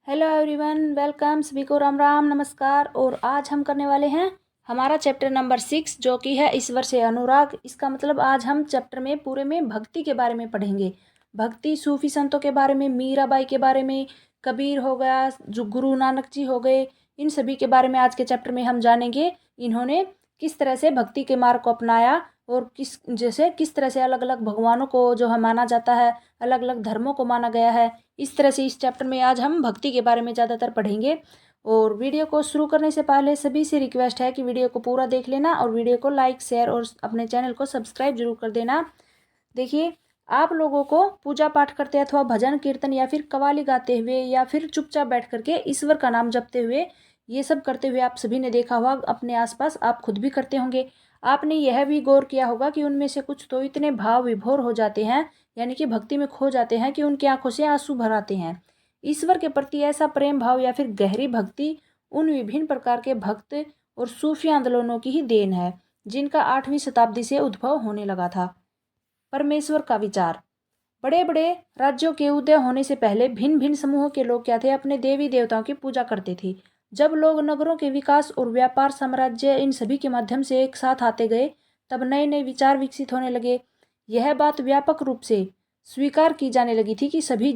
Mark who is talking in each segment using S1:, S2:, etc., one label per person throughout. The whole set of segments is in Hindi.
S1: Hello everyone, welcome. सभी को राम राम, नमस्कार। और आज हम करने वाले हैं हमारा चैप्टर नंबर 6, जो कि है ईश्वर से अनुराग। इसका मतलब आज हम चैप्टर में पूरे में भक्ति के बारे में पढ़ेंगे। भक्ति, सूफी संतों के बारे में, मीराबाई के बारे में, कबीर हो गया, जो गुरु नानक जी हो गए, इन सभी के बारे में आज के चैप्टर में हम जानेंगे। इन्होंने किस तरह से भक्ति के मार्ग को अपनाया और किस तरह से अलग अलग भगवानों को जो है माना जाता है, अलग अलग धर्मों को माना गया है। इस तरह से इस चैप्टर में आज हम भक्ति के बारे में ज़्यादातर पढ़ेंगे। और वीडियो को शुरू करने से पहले सभी से रिक्वेस्ट है कि वीडियो को पूरा देख लेना और वीडियो को लाइक, शेयर और अपने चैनल को सब्सक्राइब जरूर कर देना। देखिए, आप लोगों को पूजा पाठ करते अथवा भजन कीर्तन या फिर कव्वाली गाते हुए या फिर चुपचाप बैठ करके ईश्वर का नाम जपते हुए, ये सब करते हुए आप सभी ने देखा होगा अपने आसपास, आप खुद भी करते होंगे। आपने यह भी गौर किया होगा कि उनमें से कुछ तो इतने भाव विभोर हो जाते हैं, यानी कि भक्ति में खो जाते हैं, कि उनकी आंखों से आंसू भर आते हैं। ईश्वर के प्रति ऐसा प्रेम भाव या फिर गहरी भक्ति उन विभिन्न प्रकार के भक्त और सूफी आंदोलनों की ही देन है, जिनका 8वीं शताब्दी से उद्भव होने लगा था। परमेश्वर का विचार। बड़े बड़े राज्यों के उदय होने से पहले भिन्न भिन्न समूहों के लोग क्या थे, अपने देवी देवताओं की पूजा करते थे। जब लोग नगरों के विकास और व्यापार, साम्राज्य, इन सभी के माध्यम से एक साथ आते गए, तब नए नए विचार विकसित होने लगे। यह बात व्यापक रूप से स्वीकार की जाने लगी थी कि सभी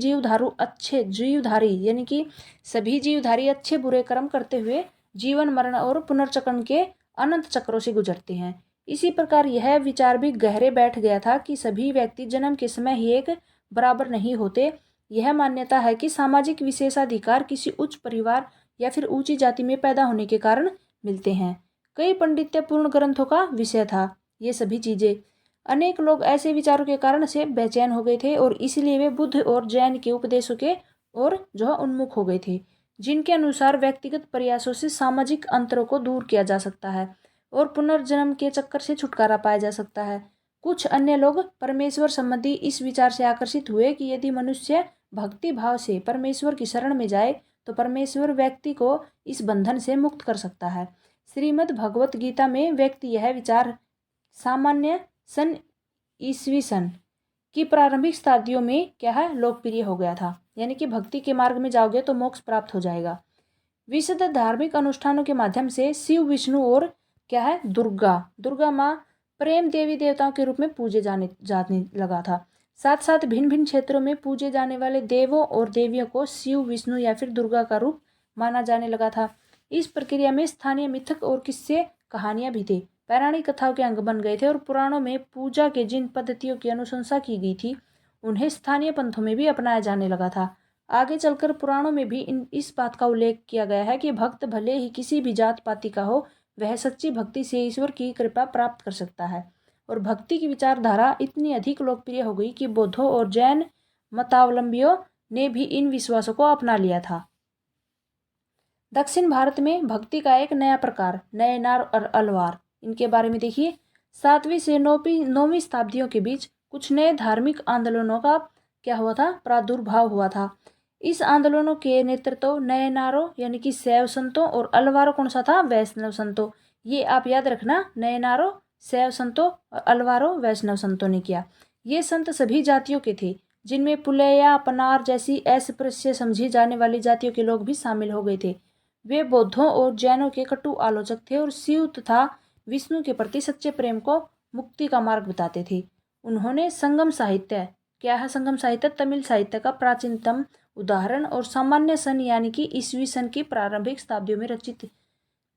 S1: जीवधारी अच्छे बुरे कर्म करते हुए जीवन मरण और पुनर्चक्रण के अनंत चक्रों से गुजरते हैं। इसी प्रकार यह विचार भी गहरे बैठ गया था कि सभी व्यक्ति जन्म के समय ही एक बराबर नहीं होते। यह मान्यता है कि सामाजिक विशेषाधिकार किसी उच्च परिवार या फिर ऊंची जाति में पैदा होने के कारण मिलते हैं। कई पंडित्यपूर्ण ग्रंथों का विषय था ये सभी चीजें। अनेक लोग ऐसे विचारों के कारण से बेचैन हो गए थे और इसलिए वे बुद्ध और जैन के उपदेशों के और जो है उन्मुख हो गए थे, जिनके अनुसार व्यक्तिगत प्रयासों से सामाजिक अंतरों को दूर किया जा सकता है और पुनर्जन्म के चक्कर से छुटकारा पाया जा सकता है। कुछ अन्य लोग परमेश्वर संबंधी इस विचार से आकर्षित हुए कि यदि मनुष्य भक्ति भाव से परमेश्वर की शरण में जाए तो परमेश्वर व्यक्ति को इस बंधन से मुक्त कर सकता है। श्रीमद् भगवत गीता में व्यक्ति यह विचार सामान्य सन ईस्वी सन की प्रारंभिक शताब्दियों में क्या है लोकप्रिय हो गया था, यानी कि भक्ति के मार्ग में जाओगे तो मोक्ष प्राप्त हो जाएगा। विशुद्ध धार्मिक अनुष्ठानों के माध्यम से शिव, विष्णु और क्या है दुर्गा माँ प्रेम देवी देवताओं के रूप में पूजे जाने लगा था। साथ साथ भिन्न भिन्न क्षेत्रों में पूजे जाने वाले देवों और देवियों को शिव, विष्णु या फिर दुर्गा का रूप माना जाने लगा था। इस प्रक्रिया में स्थानीय मिथक और किस्से कहानियां भी थे, पौराणिक कथाओं के अंग बन गए थे और पुराणों में पूजा के जिन पद्धतियों की अनुशंसा की गई थी उन्हें स्थानीय पंथों में भी अपनाया जाने लगा था। आगे चलकर पुराणों में भी इस बात का उल्लेख किया गया है कि भक्त भले ही किसी भी जात पाति का हो, वह सच्ची भक्ति से ईश्वर की कृपा प्राप्त कर सकता है। और भक्ति की विचारधारा इतनी अधिक लोकप्रिय हो गई कि बौद्धों और जैन मतावलंबियों ने भी इन विश्वासों को अपना लिया था। दक्षिण भारत में भक्ति का एक नया प्रकार नयनार और अलवार, इनके बारे में देखिए। 7वीं से 9वीं शताब्दियों के बीच कुछ नए धार्मिक आंदोलनों का क्या हुआ था, प्रादुर्भाव हुआ था। इस आंदोलनों के नेतृत्व नयनारों यानी कि शैव संतों और अलवारों कौन सा था, वैष्णव संतों। ये आप याद रखना, नयनारों शैव संतों और अलवारों वैष्णव संतों ने किया। ये संत सभी जातियों के थे, जिनमें पुलैया पनार जैसी अस्पृश्य समझी जाने वाली जातियों के लोग भी शामिल हो गए थे। वे बौद्धों और जैनों के कटु आलोचक थे और शिव तथा विष्णु के प्रति सच्चे प्रेम को मुक्ति का मार्ग बताते थे। उन्होंने संगम साहित्य, क्या है संगम साहित्य, तमिल साहित्य का प्राचीनतम उदाहरण और सामान्य सन यानी कि ईस्वी सन की प्रारंभिक शताब्दियों में रचित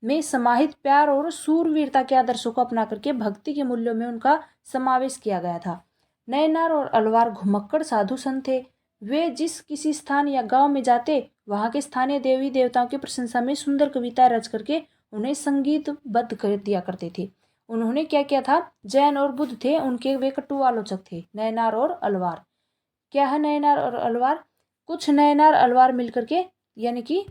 S1: में समाहित प्यार और सूरवीरता के आदर्शों को अपना करके भक्ति के मूल्यों में उनका समावेश किया गया था। नयनार और अलवार घुमक्कड़ साधु संत थे। वे जिस किसी स्थान या गांव में जाते वहां के स्थानीय देवी देवताओं की प्रशंसा में सुंदर कविता रच करके उन्हें संगीतबद्ध कर दिया करते थे। उन्होंने क्या किया था, जैन और बुद्ध थे उनके, वे कटु आलोचक थे। नयनार और अलवार, क्या है नयनार और अलवार, कुछ नयनार अलवार मिलकर के यानी कि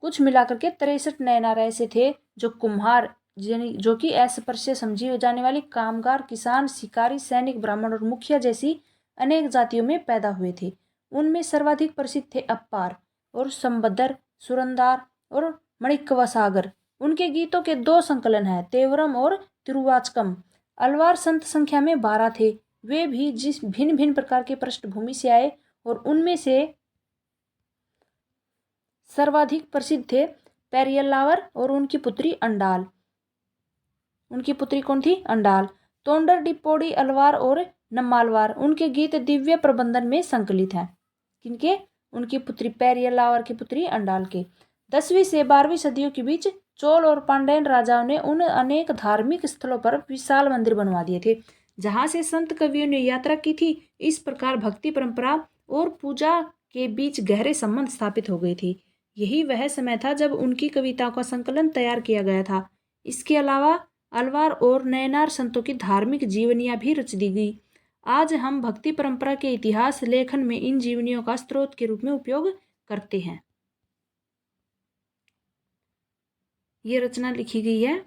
S1: कुछ मिलाकर के 63 नयनार ऐसे थे जो कुम्हार यानी जो कि अस्पृश्य समझी जाने वाली कामगार, किसान, शिकारी, सैनिक, ब्राह्मण और मुखिया जैसी अनेक जातियों में पैदा हुए थे। उनमें सर्वाधिक प्रसिद्ध थे अप्पार और संबद्दर, सुरंदार और मणिक्कवा सागर। उनके गीतों के 2 संकलन हैं, तेवरम और तिरुवाचकम। अलवार संत संख्या में 12 थे। वे भी जिस भिन्न भिन्न प्रकार की पृष्ठभूमि से आए और उनमें से सर्वाधिक प्रसिद्ध थे पेरियल्लावर और उनकी पुत्री अंडाल। उनकी पुत्री कौन थी? अंडाल। तोंडरडिप्पोडी अलवार और नम्मालवार, उनके गीत दिव्य प्रबंधन में संकलित हैं। किनके? उनकी पुत्री पेरियल्लावर की पुत्री अंडाल के। 10वीं से 12वीं सदियों के बीच चोल और पांड्यन राजाओं ने उन अनेक धार्मिक स्थलों पर विशाल मंदिर बनवा दिए थे जहां से संत कवियों ने यात्रा की थी। इस प्रकार भक्ति परंपरा और पूजा के बीच गहरे संबंध स्थापित हो गए थे। यही वह समय था जब उनकी कविताओं का संकलन तैयार किया गया था। इसके अलावा अलवार और नयनार संतों की धार्मिक जीवनियां भी रच दी गई। आज हम भक्ति परंपरा के इतिहास लेखन में इन जीवनियों का स्रोत के रूप में उपयोग करते हैं। ये रचना लिखी गई है।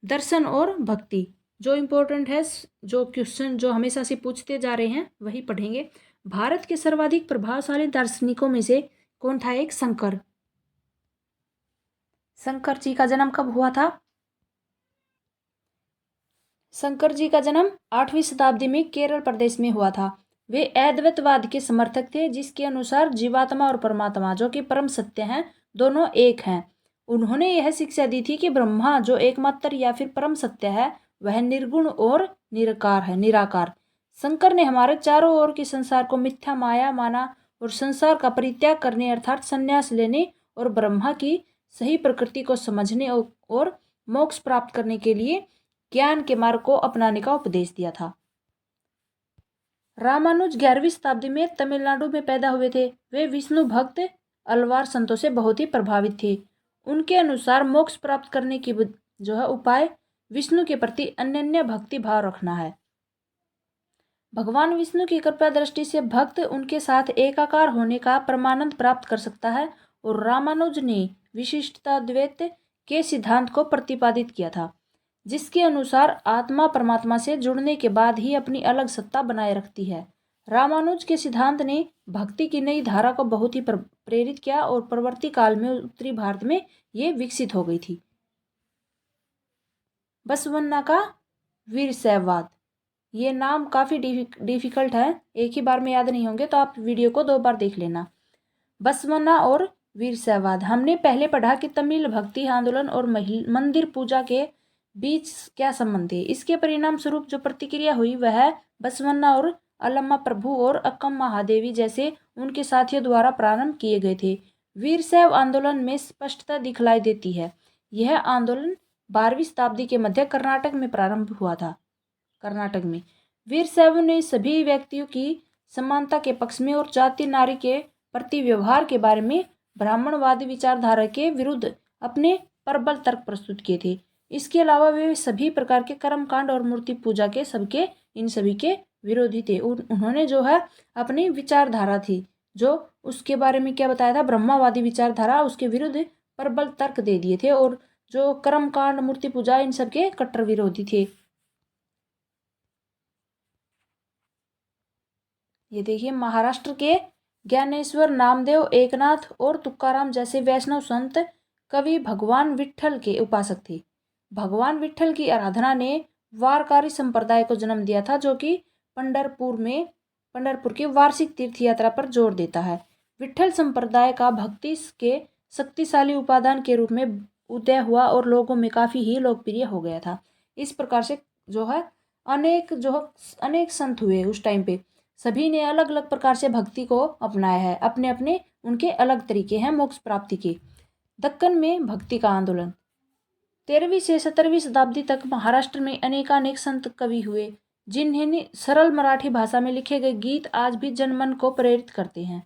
S1: दर्शन और भक्ति जो इम्पोर्टेंट है, जो क्वेश्चन जो हमेशा से पूछते जा रहे हैं वही पढ़ेंगे। भारत के सर्वाधिक प्रभावशाली दार्शनिकों में से कौन था? एक शंकर। शंकर जी का जन्म कब हुआ था? शंकर जी का जन्म 8वीं शताब्दी में केरल प्रदेश में हुआ था। वे अद्वैतवाद के समर्थक थे जिसके अनुसार जीवात्मा और परमात्मा जो कि परम सत्य हैं दोनों एक हैं। उन्होंने यह शिक्षा दी थी कि ब्रह्मा जो एकमात्र या फिर परम सत्य है वह निर्गुण और निराकार। शंकर ने हमारे चारों ओर के संसार को मिथ्या माया माना और संसार का परित्याग करने अर्थात संन्यास लेने और ब्रह्मा की सही प्रकृति को समझने और मोक्ष प्राप्त करने के लिए ज्ञान के मार्ग को अपनाने का उपदेश दिया था। रामानुज 11वीं शताब्दी में तमिलनाडु में पैदा हुए थे। वे विष्णु भक्त अलवार संतों से बहुत ही प्रभावित थे। उनके अनुसार मोक्ष प्राप्त करने की जो है उपाय विष्णु के प्रति अनन्य भक्ति भाव रखना है। भगवान विष्णु की कृपा दृष्टि से भक्त उनके साथ एकाकार होने का परमानंद प्राप्त कर सकता है और रामानुज ने विशिष्टाद्वैत के सिद्धांत को प्रतिपादित किया था जिसके अनुसार आत्मा परमात्मा से जुड़ने के बाद ही अपनी अलग सत्ता बनाए रखती है। रामानुज के सिद्धांत ने भक्ति की नई धारा को बहुत ही प्रेरित किया और परवर्ती काल में उत्तरी भारत में ये विकसित हो गई थी। बसवन्ना का वीरशैववाद, ये नाम काफ़ी डिफिकल्ट है, एक ही बार में याद नहीं होंगे तो आप वीडियो को 2 बार देख लेना। बसवन्ना और वीरशैववाद, हमने पहले पढ़ा कि तमिल भक्ति आंदोलन और मंदिर पूजा के बीच क्या संबंध है। इसके परिणाम स्वरूप जो प्रतिक्रिया हुई वह बसवन्ना और अलम्मा प्रभु और अक्कम महादेवी जैसे उनके साथियों द्वारा प्रारंभ किए गए थे। वीरशैव आंदोलन में स्पष्टता दिखलाई देती है। यह आंदोलन 12वीं शताब्दी के मध्य कर्नाटक में प्रारंभ हुआ था। कर्नाटक में वीरशैव ने सभी व्यक्तियों की समानता के पक्ष में और जाति नारी के प्रति व्यवहार के बारे में ब्राह्मणवादी विचारधारा के विरुद्ध अपने प्रबल तर्क प्रस्तुत किए थे। इसके अलावा वे सभी प्रकार के कर्मकांड और मूर्ति पूजा के इन सभी के विरोधी थे। उन्होंने जो है अपनी विचारधारा थी जो उसके बारे में क्या बताया था, ब्रह्मावादी विचारधारा, उसके विरुद्ध प्रबल तर्क दे दिए थे और जो कर्मकांड मूर्ति पूजा इन सब के कट्टर विरोधी थे। ये देखिए, महाराष्ट्र के ज्ञानेश्वर, नामदेव, एकनाथ और तुकाराम जैसे वैष्णव संत कवि भगवान विट्ठल के उपासक थे। भगवान विट्ठल की आराधना ने वारकरी संप्रदाय को जन्म दिया था जो कि पंढरपुर की वार्षिक तीर्थ यात्रा पर जोर देता है। विट्ठल संप्रदाय का भक्ति के शक्तिशाली उपादान के रूप में उदय हुआ और लोगों में काफ़ी ही लोकप्रिय हो गया था। इस प्रकार से जो है अनेक संत हुए उस टाइम पे, सभी ने अलग अलग प्रकार से भक्ति को अपनाया है, अपने अपने उनके अलग तरीके हैं मोक्ष प्राप्ति के। दक्कन में भक्ति का आंदोलन, 13वीं से 17वीं शताब्दी तक महाराष्ट्र में अनेकानेक संत कवि हुए जिन्हें सरल मराठी भाषा में लिखे गए गीत आज भी जनमन को प्रेरित करते हैं।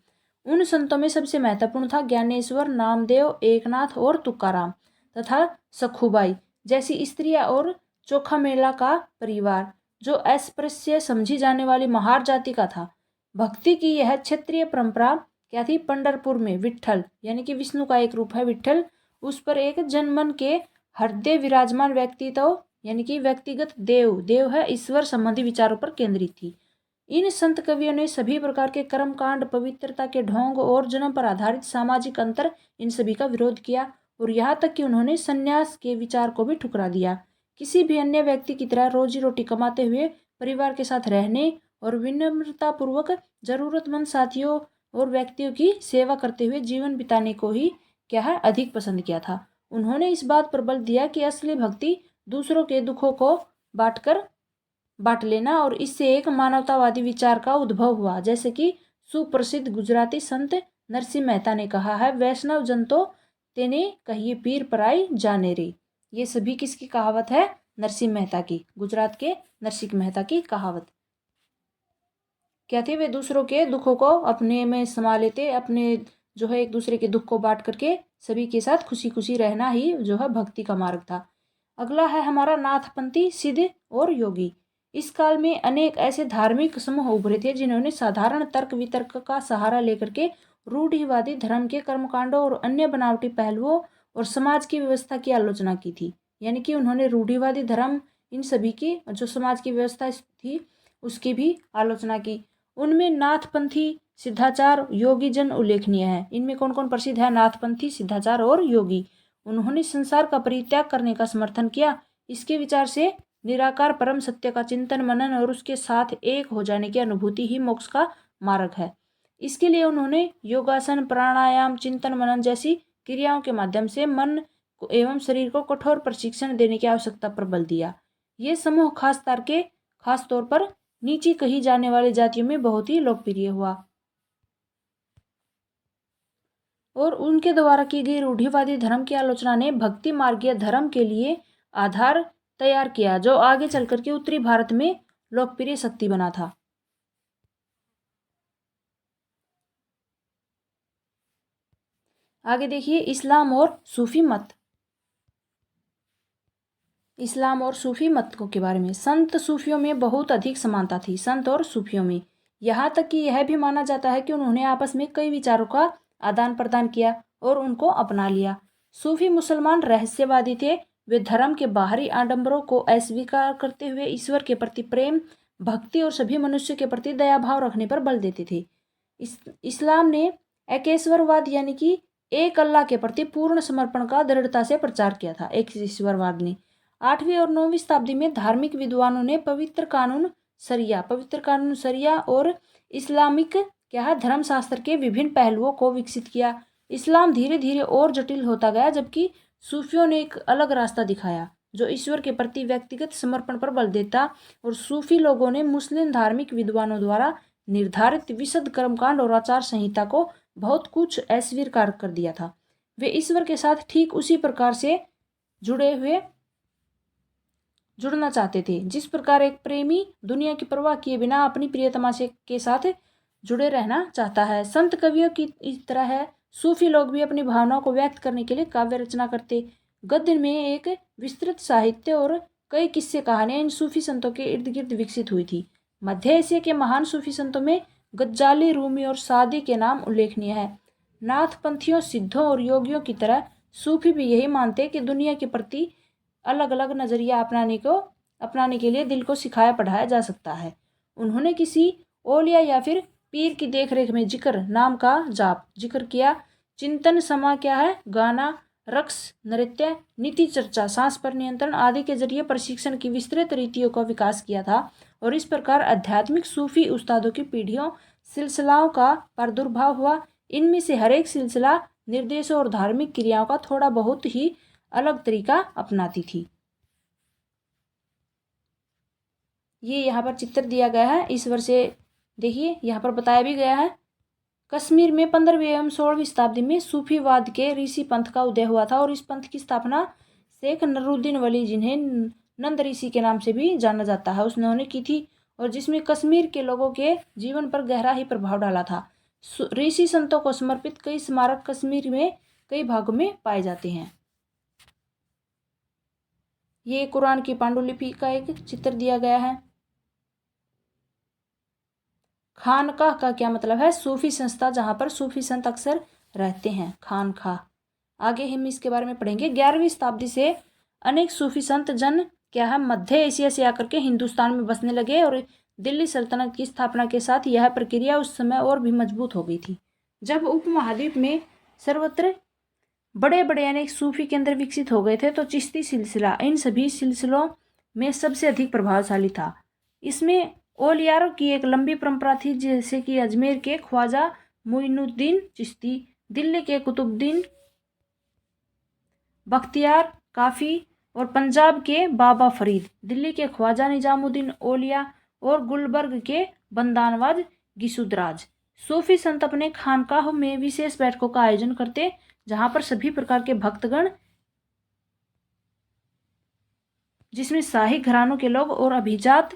S1: उन संतों में सबसे महत्वपूर्ण था ज्ञानेश्वर, नामदेव, एकनाथ और तुकाराम तथा सखुबाई जैसी स्त्रियां और चोखा मेला का परिवार जो अस्पृश्य समझी जाने वाली महार जाति का था। भक्ति की यह क्षेत्रीय परंपरा क्या थी? पंढरपुर में विट्ठल यानी कि विष्णु का एक रूप है विट्ठल, उस पर एक जनमन के हृदय विराजमान व्यक्तित्व यानी कि व्यक्तिगत देव है ईश्वर संबंधी विचारों पर केंद्रित थी। इन संत कवियों ने सभी प्रकार के कर्मकांड, पवित्रता के ढोंग और जन्म पर आधारित सामाजिक अंतर इन सभी का विरोध किया और यहाँ तक कि उन्होंने संन्यास के विचार को भी ठुकरा दिया। किसी भी अन्य व्यक्ति की तरह रोजी रोटी कमाते हुए परिवार के साथ रहने और विनम्रतापूर्वक जरूरतमंद साथियों और व्यक्तियों की सेवा करते हुए जीवन बिताने को ही क्या है अधिक पसंद किया था। उन्होंने इस बात पर बल दिया कि असली भक्ति दूसरों के दुखों को बांट लेना और इससे एक मानवतावादी विचार का उद्भव हुआ। जैसे कि सुप्रसिद्ध गुजराती संत नरसिंह मेहता ने कहा है, वैष्णव जन तो तेने कहिए पीर पराई जाने रे। ये सभी किसकी कहावत है? नरसिंह मेहता की, गुजरात के नरसिंह मेहता की कहावत। क्या थे वे? दूसरों के दुखों को अपने में समा लेते, अपने जो है एक दूसरे के दुख को बांट करके सभी के साथ खुशी खुशी रहना ही जो है भक्ति का मार्ग था। अगला है हमारा नाथपंथी, सिद्ध और योगी। इस काल में अनेक ऐसे धार्मिक समूह उभरे थे जिन्होंने साधारण तर्क वितर्क का सहारा लेकर के रूढ़िवादी धर्म के कर्मकांडों और अन्य बनावटी पहलुओं और समाज की व्यवस्था की आलोचना की थी। यानी कि उन्होंने रूढ़िवादी धर्म, इन सभी की जो समाज की व्यवस्था थी उसकी भी आलोचना की। उनमें नाथपंथी, सिद्धाचार, योगी जन उल्लेखनीय है। इनमें कौन कौन प्रसिद्ध है? नाथपंथी, सिद्धाचार और योगी। उन्होंने संसार का परित्याग करने का समर्थन किया। इसके विचार से निराकार परम सत्य का चिंतन मनन और उसके साथ एक हो जाने की अनुभूति ही मोक्ष का मार्ग है। इसके लिए उन्होंने योगासन, प्राणायाम, चिंतन मनन जैसी क्रियाओं के माध्यम से मन एवं शरीर को कठोर प्रशिक्षण देने की आवश्यकता पर बल दिया। ये समूह खास तौर पर नीची कही जाने वाली जातियों में बहुत ही लोकप्रिय हुआ और उनके द्वारा की गई रूढ़िवादी धर्म की आलोचना ने भक्ति मार्गीय धर्म के लिए आधार तैयार किया, जो आगे चलकर के उत्तरी भारत में लोकप्रिय शक्ति बना था। आगे देखिए इस्लाम और सूफी मत। इस्लाम और सूफी मतों के बारे में। संत सूफियों में बहुत अधिक समानता थी। संत और सूफियों में यहाँ तक कि यह भी माना जाता है कि उन्होंने आपस में कई विचारों का आदान प्रदान किया और उनको अपना लिया। सूफी मुसलमान रहस्यवादी थे। वे धर्म के बाहरी आडंबरों को अस्वीकार करते हुए ईश्वर के प्रति प्रेम, भक्ति और सभी मनुष्य के प्रति दया भाव रखने पर बल देते थे। इस्लाम ने एकेश्वरवाद यानी कि एक अल्लाह के प्रति पूर्ण समर्पण का दृढ़ता से प्रचार किया था। एक ईश्वरवाद ने 8वीं और 9वीं शताब्दी में धार्मिक विद्वानों ने पवित्र कानून सरिया और इस्लामिक धर्मशास्त्र के विभिन्न पहलुओं को विकसित किया। इस्लाम धीरे धीरे और जटिल होता गया, जबकि सूफियों ने एक अलग रास्ता दिखाया जो ईश्वर के प्रति व्यक्तिगत समर्पण पर बल देता। और सूफी लोगों ने मुस्लिम धार्मिक विद्वानों द्वारा निर्धारित विशुद्ध कर्मकांड और आचार संहिता को बहुत कुछ अस्वीकार कर दिया था। वे ईश्वर के साथ ठीक उसी प्रकार से जुड़ना चाहते थे जिस प्रकार एक प्रेमी दुनिया की परवाह किए बिना अपनी प्रियतमा के साथ जुड़े रहना चाहता है। संत कवियों की इस तरह है सूफी लोग भी अपनी भावनाओं को व्यक्त करने के लिए काव्य रचना करते। गद्य में एक विस्तृत साहित्य और कई किस्से कहानियां इन सूफी संतों के इर्द गिर्द विकसित हुई थी। मध्य एशिया के महान सूफी संतों में गज्जाली, रूमी और सादी के नाम उल्लेखनीय है। नाथपंथियों, सिद्धों और योगियों की तरह सूफी भी यही मानते कि दुनिया के प्रति अलग अलग नजरिया अपनाने के लिए दिल को सिखाया पढ़ाया जा सकता है। उन्होंने किसी औलिया या फिर पीर की देखरेख में जिक्र नाम का जिक्र किया। चिंतन, समा गाना, रक्स, नृत्य, नीति चर्चा, सांस पर नियंत्रण आदि के जरिए प्रशिक्षण की विस्तृत रीतियों का विकास किया था। और इस प्रकार आध्यात्मिक सूफी उस्तादों की पीढ़ियों सिलसिलाओं का प्रादुर्भाव हुआ। इनमें से हर एक सिलसिला निर्देशों और धार्मिक क्रियाओं का थोड़ा बहुत ही अलग तरीका अपनाती थी। ये यहाँ पर चित्र दिया गया है। इस वर्ष से देखिए यहाँ पर बताया भी गया है कश्मीर में 15वीं एवं 16वीं शताब्दी में सूफीवाद के ऋषि पंथ का उदय हुआ था और इस पंथ की स्थापना शेख नरूद्दीन वली, जिन्हें नंद ऋषि के नाम से भी जाना जाता है, उसने की थी और जिसमें कश्मीर के लोगों के जीवन पर गहरा ही प्रभाव डाला था। ऋषि संतों को समर्पित कई स्मारक कश्मीर में कई भागों में पाए जाते हैं। ये कुरान की पांडुलिपि का एक चित्र दिया गया है। खानकाह का क्या मतलब है? सूफी संस्था जहां पर सूफी संत अक्सर रहते हैं, खानकाह। आगे हम इसके बारे में पढ़ेंगे। 11वीं शताब्दी से अनेक सूफी संत जन मध्य एशिया से आकर के हिंदुस्तान में बसने लगे और दिल्ली सल्तनत की स्थापना के साथ यह प्रक्रिया उस समय और भी मजबूत हो गई थी। जब उपमहाद्वीप में सर्वत्र बड़े बड़े अनेक सूफी केंद्र विकसित हो गए थे तो चिश्ती सिलसिला इन सभी सिलसिलों में सबसे अधिक प्रभावशाली था। इसमें औलियारों की एक लंबी परंपरा थी, जैसे कि अजमेर के ख्वाजा मोइनुद्दीन चिश्ती, दिल्ली के कुतुबुद्दीन बख्तियार काफ़ी और पंजाब के बाबा फरीद, दिल्ली के ख्वाजा निजामुद्दीन औलिया और गुलबर्ग के बंदानवाज गिसुदराज। सूफी संत अपने खानकाहों में विशेष बैठकों का आयोजन करते, जहां पर सभी प्रकार के भक्तगण, जिसमें शाही घरानों के लोग और अभिजात,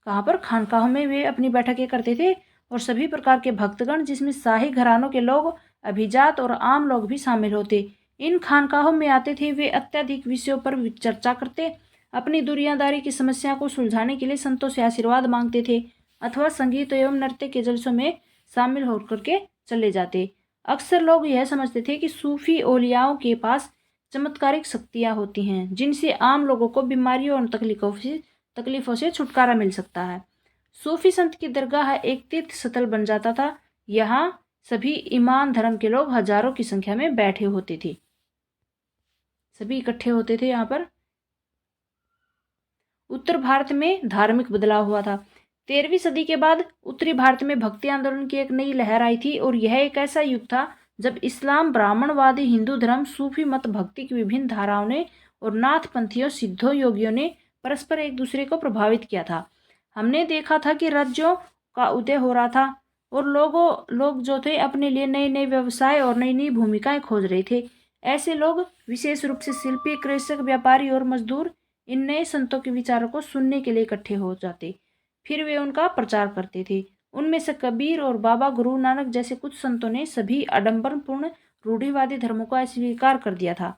S1: कहाँ पर खानकाहों में वे अपनी बैठकें करते थे, और सभी प्रकार के भक्तगण, जिसमें शाही घरानों के लोग, अभिजात और आम लोग भी शामिल होते, इन खानकाहों में आते थे। वे अत्यधिक विषयों पर चर्चा करते, अपनी दुनियादारी की समस्या को सुलझाने के लिए संतों से आशीर्वाद मांगते थे, अथवा संगीत एवं नृत्य के जलसों में शामिल होकर के चले जाते। अक्सर लोग यह समझते थे कि सूफी औलियाओं के पास चमत्कारिक शक्तियाँ होती हैं, जिनसे आम लोगों को बीमारियों और तकलीफों से छुटकारा मिल सकता है। सूफी संत की दरगाह एक तीर्थ स्थल बन जाता था। यहाँ सभी ईमान धर्म के लोग हजारों की संख्या में बैठे होते थे, सभी इकट्ठे होते थे यहाँ पर। उत्तर भारत में धार्मिक बदलाव हुआ था। 13वीं सदी के बाद उत्तरी भारत में भक्ति आंदोलन की एक नई लहर आई थी, और यह एक ऐसा युग था जब इस्लाम, ब्राह्मणवादी, हिंदू धर्म, सूफी मत, भक्ति की विभिन्न धाराओं ने और नाथपंथियों, सिद्धों, योगियों ने परस्पर एक दूसरे को प्रभावित किया था। हमने देखा था कि राज्यों का उदय हो रहा था, और लोग जो थे अपने लिए नए नए व्यवसाय और नई नई भूमिकाएं खोज रहे थे। ऐसे लोग, विशेष रूप से शिल्पी, कृषक, व्यापारी और मजदूर, इन नए संतों के विचारों को सुनने के लिए इकट्ठे हो जाते, फिर वे उनका प्रचार करते थे। उनमें से कबीर और बाबा गुरु नानक जैसे कुछ संतों ने सभी आडंबरपूर्ण रूढ़िवादी धर्मों को अस्वीकार कर दिया था।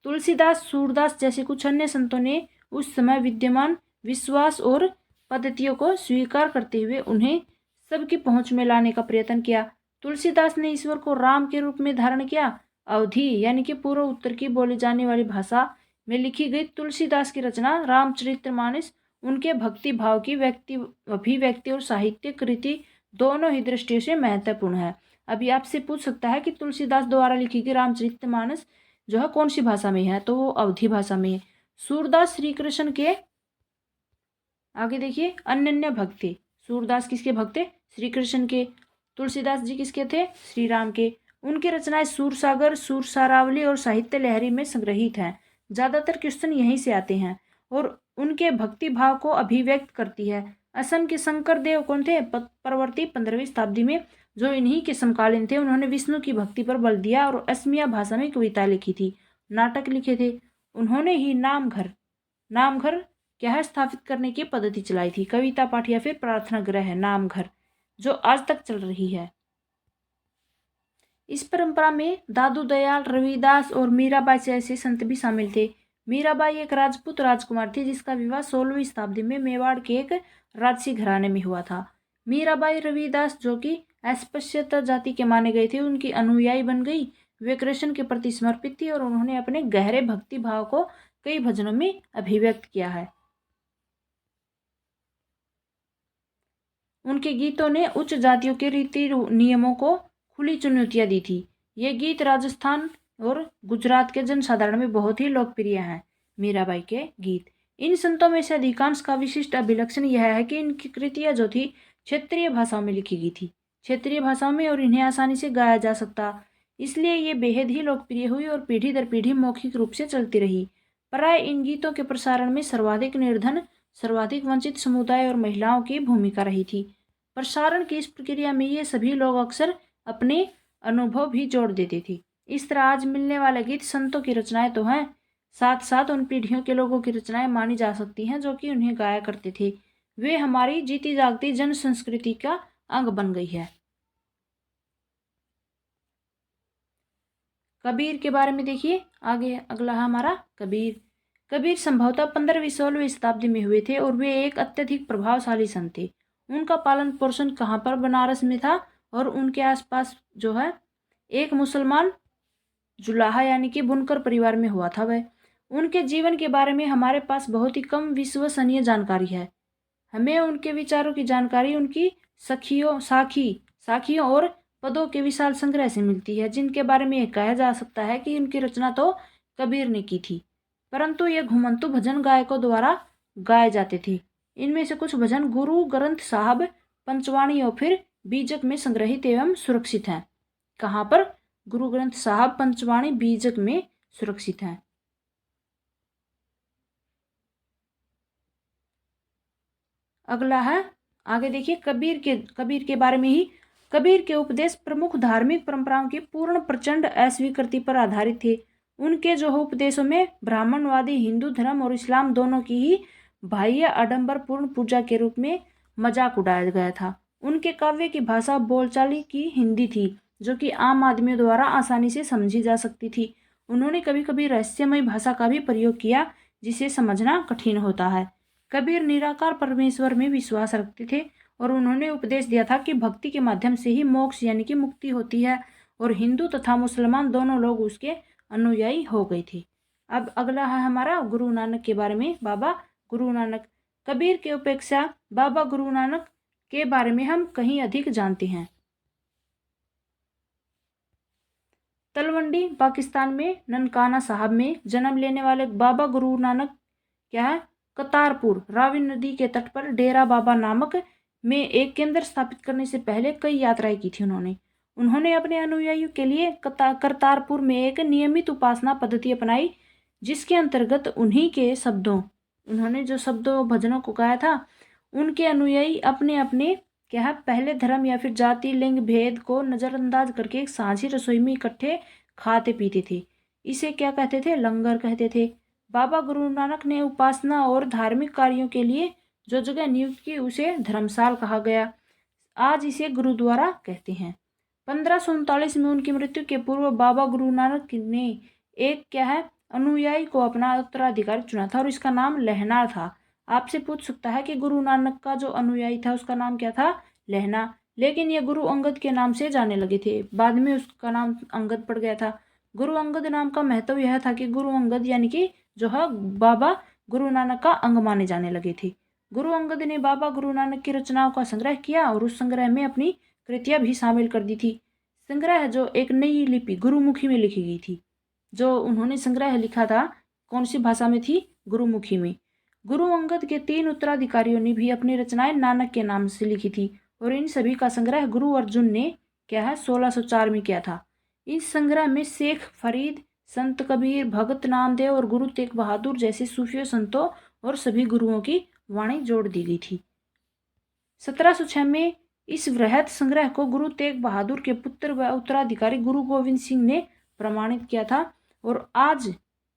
S1: तुलसीदास, सूरदास जैसे कुछ अन्य संतों ने उस समय विद्यमान विश्वास और पद्धतियों को स्वीकार करते हुए उन्हें सबकी पहुंच में लाने का प्रयत्न किया। तुलसीदास ने ईश्वर को राम के रूप में धारण किया। अवधी यानी कि पूर्व उत्तर की बोली जाने वाली भाषा में लिखी गई तुलसीदास की रचना रामचरितमानस उनके भक्ति भाव की अभिव्यक्ति और साहित्यिक कृति दोनों ही दृष्टियों से महत्वपूर्ण है। अभी आपसे पूछ सकता है कि तुलसीदास द्वारा लिखी गई रामचरितमानस जो है कौन सी भाषा में है, तो वो अवधी भाषा में है। सूरदास श्री कृष्ण के, आगे देखिए, अनन्य भक्ति। सूरदास किसके भक्त थे? श्री कृष्ण के। तुलसीदास जी किसके थे? श्री राम के। उनकी रचनाएं सूरसागर, सूरसारावली और साहित्य लहरी में संग्रहित हैं। ज्यादातर क्वेश्चन यहीं से आते हैं और उनके भक्ति भाव को अभिव्यक्त करती है। असम के शंकर देव कौन थे? परवर्ती 15वीं शताब्दी में, जो इन्हीं के समकालीन थे। उन्होंने विष्णु की भक्ति पर बल दिया और असमिया भाषा में कविता लिखी थी, नाटक लिखे थे। उन्होंने ही नामघर क्या है स्थापित करने की पद्धति चलाई थी, कविता पाठ या फिर प्रार्थना गृह नामघर, जो आज तक चल रही है। इस परंपरा में दादू दयाल, रविदास और मीराबाई जैसे संत भी शामिल थे। मीराबाई एक राजपूत राजकुमार थी जिसका विवाह 16वीं शताब्दी में मेवाड़ के एक राजसी घराने में हुआ था। मीराबाई रविदास, जो कि अस्पृश्यता जाति के माने गए थे, उनकी अनुयायी बन गई। वे कृष्ण के प्रति समर्पित थी और उन्होंने अपने गहरे भक्ति भाव को कई भजनों में अभिव्यक्त किया है। उनके गीतों ने उच्च जातियों के रीति नियमों को खुली चुनौतियां दी थी। ये गीत राजस्थान और गुजरात के जनसाधारण में बहुत ही लोकप्रिय हैं। मीराबाई के गीत, इन संतों में से अधिकांश का विशिष्ट अभिलक्षण यह है कि इनकी कृतियां जो थी क्षेत्रीय भाषाओं में लिखी गई थी, क्षेत्रीय भाषाओं में, और इन्हें आसानी से गाया जा सकता, इसलिए ये बेहद ही लोकप्रिय हुई और पीढ़ी दर पीढ़ी मौखिक रूप से चलती रही। प्राय इन गीतों के प्रसारण में सर्वाधिक निर्धन, सर्वाधिक वंचित समुदाय और महिलाओं की भूमिका रही थी। प्रसारण की इस प्रक्रिया में ये सभी लोग अक्सर अपने अनुभव भी जोड़ देते थे। इस तरह आज मिलने वाले गीत संतों की रचनाएं तो हैं, साथ साथ उन पीढ़ियों के लोगों की रचनाएं मानी जा सकती हैं जो कि उन्हें गाया करते थे। वे हमारी जीती जागती जन संस्कृति का अंग बन गई है। कबीर के बारे में देखिए, आगे अगला है हमारा कबीर। कबीर संभवतः 15वीं-16वीं शताब्दी में हुए थे और वे एक अत्यधिक प्रभावशाली संत थे। उनका पालन पोषण कहाँ पर? बनारस में था, और उनके आसपास जो है एक मुसलमान जुलाहा यानी कि बुनकर परिवार में हुआ था वह। उनके जीवन के बारे में हमारे पास बहुत ही कम विश्वसनीय जानकारी है। हमें उनके विचारों की जानकारी उनकी साखियों और पदों के विशाल संग्रह से मिलती है, जिनके बारे में यह कहा जा सकता है कि उनकी रचना तो कबीर ने की थी, परंतु ये घुमंतु भजन गायकों द्वारा गाए जाते थे। इनमें से कुछ भजन गुरु ग्रंथ साहब, पंचवाणी और फिर बीजक में संग्रहित एवं सुरक्षित हैं। कहाँ पर? गुरु ग्रंथ साहब पंचवाणी बीजक में सुरक्षित हैं। अगला है, आगे देखिए, कबीर के बारे में ही। कबीर के उपदेश प्रमुख धार्मिक परंपराओं की पूर्ण प्रचंड अस्वीकृति पर आधारित थे। उनके जो उपदेशों में ब्राह्मणवादी हिंदू धर्म और इस्लाम दोनों की ही बाह्य आडंबरपूर्ण पूजा के रूप में मजाक उड़ाया गया था। उनके काव्य की भाषा बोलचाली की हिंदी थी, जो कि आम आदमियों द्वारा आसानी से समझी जा सकती थी। उन्होंने कभी कभी रहस्यमय भाषा का भी प्रयोग किया, जिसे समझना कठिन होता है। कबीर निराकार परमेश्वर में विश्वास रखते थे और उन्होंने उपदेश दिया था कि भक्ति के माध्यम से ही मोक्ष यानी कि मुक्ति होती है, और हिंदू तथा मुसलमान दोनों लोग उसके अनुयायी हो गए थे। अब अगला है हमारा गुरु नानक के बारे में। बाबा गुरु नानक। कबीर के अपेक्षा बाबा गुरु नानक के बारे में हम कहीं अधिक जानते हैं। तलवंडी पाकिस्तान में ननकाना साहब में जन्म लेने वाले बाबा गुरु नानक क्या है, करतारपुर रावी नदी के तट पर डेरा बाबा नानक में एक केंद्र स्थापित करने से पहले कई यात्राएं की थी। उन्होंने अपने अनुयायियों के लिए करतारपुर में एक नियमित उपासना पद्धति अपनाई, जिसके अंतर्गत उन्होंने जो शब्दों भजनों को गाया था, उनके अनुयायी अपने अपने क्या है पहले धर्म या फिर जाति लिंग भेद को नज़रअंदाज करके एक साझी रसोई में इकट्ठे खाते पीते थे। इसे क्या कहते थे? लंगर कहते थे। बाबा गुरु नानक ने उपासना और धार्मिक कार्यों के लिए जो जगह नियुक्त की उसे धर्मशाल कहा गया। आज इसे गुरुद्वारा कहते हैं। 1539 में उनकी मृत्यु के पूर्व बाबा गुरु नानक ने एक क्या है अनुयायी को अपना उत्तराधिकारी चुना था और इसका नाम लहना था। आपसे पूछ सकता है कि गुरु नानक का जो अनुयायी था उसका नाम क्या था? लहना। लेकिन ये गुरु अंगद के नाम से जाने लगे थे, बाद में उसका नाम अंगद पड़ गया था। गुरु अंगद नाम का महत्व यह था कि गुरु अंगद यानी कि जो है बाबा गुरु नानक का अंग माने जाने लगे थे। गुरु अंगद ने बाबा गुरु नानक की रचनाओं का संग्रह किया और उस संग्रह में अपनी कृतियां भी शामिल कर दी थी। संग्रह जो एक नई लिपि गुरुमुखी में लिखी गई थी। जो उन्होंने संग्रह लिखा था कौन सी भाषा में थी? गुरुमुखी में। गुरु अंगद के 3 उत्तराधिकारियों ने भी अपनी रचनाएं नानक के नाम से लिखी थी और इन सभी का संग्रह गुरु अर्जुन ने क्या है 1604 में किया था। इस संग्रह में शेख फरीद, संत कबीर, भगत नामदेव और गुरु तेग बहादुर जैसे सूफियों संतों और सभी गुरुओं की वाणी जोड़ दी गई थी। 1706 में इस वृहत संग्रह को गुरु तेग बहादुर के पुत्र व उत्तराधिकारी गुरु गोविंद सिंह ने प्रमाणित किया था और आज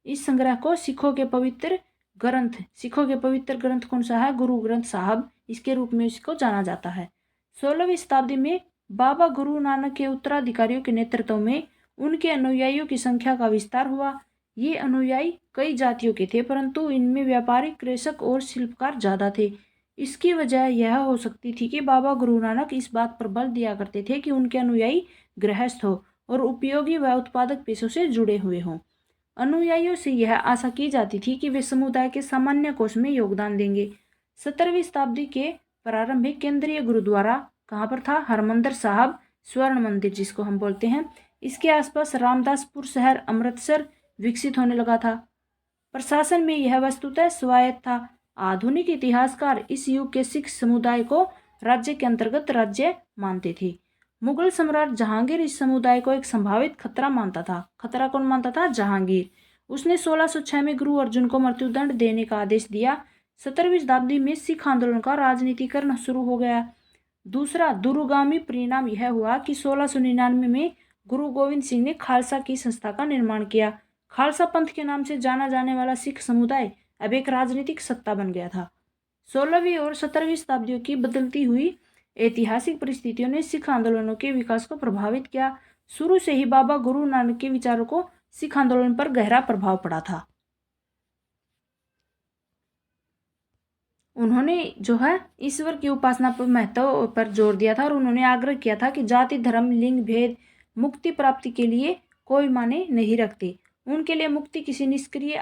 S1: इस संग्रह को सिखों के पवित्र ग्रंथ कौन सा है? गुरु ग्रंथ साहब, इसके रूप में इसको जाना जाता है। 16वीं शताब्दी में बाबा गुरु नानक के उत्तराधिकारियों के नेतृत्व में उनके अनुयायियों की संख्या का विस्तार हुआ। ये अनुयायी कई जातियों के थे, परंतु इनमें व्यापारी, कृषक और शिल्पकार ज्यादा थे। इसकी वजह यह हो सकती थी कि बाबा गुरु नानक इस बात पर बल दिया करते थे कि उनके अनुयायी गृहस्थ हो और उपयोगी व उत्पादक पेशों से जुड़े हुए हों। अनुयायियों से यह आशा की जाती थी कि वे समुदाय के सामान्य कोष में योगदान देंगे। 17वीं शताब्दी के प्रारंभ में केंद्रीय गुरुद्वारा कहाँ पर था? हरमंदिर साहब स्वर्ण मंदिर जिसको हम बोलते हैं। इसके आसपास रामदासपुर शहर अमृतसर विकसित होने लगा था। प्रशासन में यह वस्तुतः स्वायत्त था। आधुनिक इतिहासकार इस युग के सिख समुदाय को राज्य के अंतर्गत राज्य मानते थे। मुगल सम्राट जहांगीर इस समुदाय को एक संभावित खतरा मानता था। खतरा कौन मानता था? जहांगीर। उसने 1606 में गुरु अर्जुन को मृत्युदंड देने का आदेश दिया। 17वीं शताब्दी में सिख आंदोलन का राजनीतिकरण शुरू हो गया। दूसरा दूरगामी परिणाम यह हुआ कि 1699 में गुरु गोविंद सिंह ने खालसा की संस्था का निर्माण किया। खालसा पंथ के नाम से जाना जाने वाला सिख समुदाय अब एक राजनीतिक सत्ता बन गया था। 16वीं और 17वीं शताब्दियों की बदलती हुई ऐतिहासिक परिस्थितियों ने सिख आंदोलनों के विकास को प्रभावित किया। शुरू से ही बाबा गुरु नानक के विचारों को सिख आंदोलन पर गहरा प्रभाव पड़ा था। उन्होंने जो है ईश्वर की उपासना पर महत्व पर जोर दिया था और उन्होंने आग्रह किया था कि जाति धर्म लिंग भेद मुक्ति प्राप्ति के लिए कोई माने नहीं रखते। उनके लिए मुक्ति किसी निष्क्रिय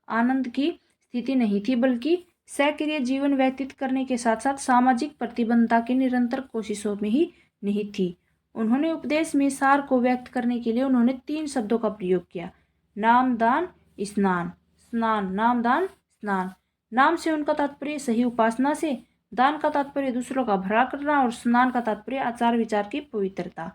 S1: आनंद की स्थिति नहीं थी, बल्कि सक्रिय जीवन व्यतीत करने के साथ साथ सामाजिक प्रतिबद्धता की निरंतर कोशिशों में ही निहित थी। उन्होंने उपदेश में सार को व्यक्त करने के लिए उन्होंने 3 शब्दों का प्रयोग किया: नाम दान स्नान। नाम दान स्नान। नाम से उनका तात्पर्य सही उपासना से, दान का तात्पर्य दूसरों का भला करना और स्नान का तात्पर्य आचार विचार की पवित्रता।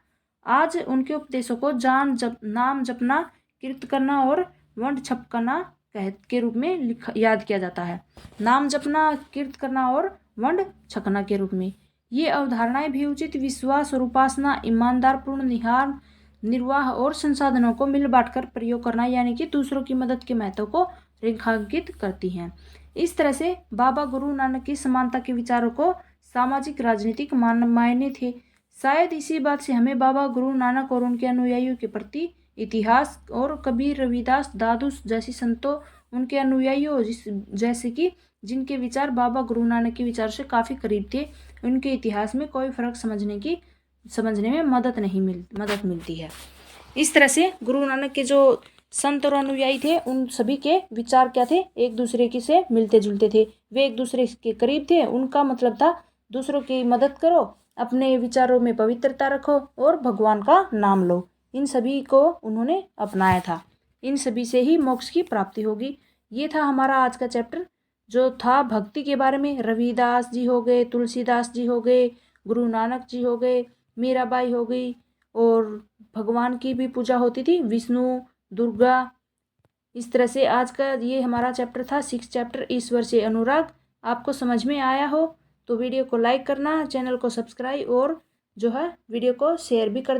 S1: आज उनके उपदेशों को नाम जपना, कीर्त करना और वंड छपकना के रूप में याद किया जाता है। नाम जपना, कीर्त करना और वंड छकना के रूप में ये अवधारणाएं भी उचित विश्वास और उपासना, ईमानदार पूर्ण निहार निर्वाह और संसाधनों को मिल बांटकर प्रयोग करना यानी कि दूसरों की मदद के महत्व को रेखांकित करती हैं। इस तरह से बाबा गुरु नानक की समानता के विचारों को सामाजिक राजनीतिक मायने थे। शायद इसी बात से हमें बाबा गुरु नानक और उनके अनुयायियों के प्रति इतिहास और कबीर, रविदास, दादू जैसी संतों, उनके अनुयायियों जैसे कि जिनके विचार बाबा गुरु नानक के विचार से काफ़ी करीब थे, उनके इतिहास में कोई फर्क समझने में मदद मिलती है। इस तरह से गुरु नानक के जो संत और अनुयायी थे उन सभी के विचार क्या थे, एक दूसरे के से मिलते जुलते थे। वे एक दूसरे के करीब थे। उनका मतलब था दूसरों की मदद करो, अपने विचारों में पवित्रता रखो और भगवान का नाम लो। इन सभी को उन्होंने अपनाया था। इन सभी से ही मोक्ष की प्राप्ति होगी। ये था हमारा आज का चैप्टर जो था भक्ति के बारे में। रविदास जी हो गए, तुलसीदास जी हो गए, गुरु नानक जी हो गए, मीराबाई हो गई और भगवान की भी पूजा होती थी, विष्णु, दुर्गा। इस तरह से आज का ये हमारा चैप्टर था 6 चैप्टर ईश्वर से अनुराग। आपको समझ में आया हो तो वीडियो को लाइक करना, चैनल को सब्सक्राइब और जो है वीडियो को शेयर भी कर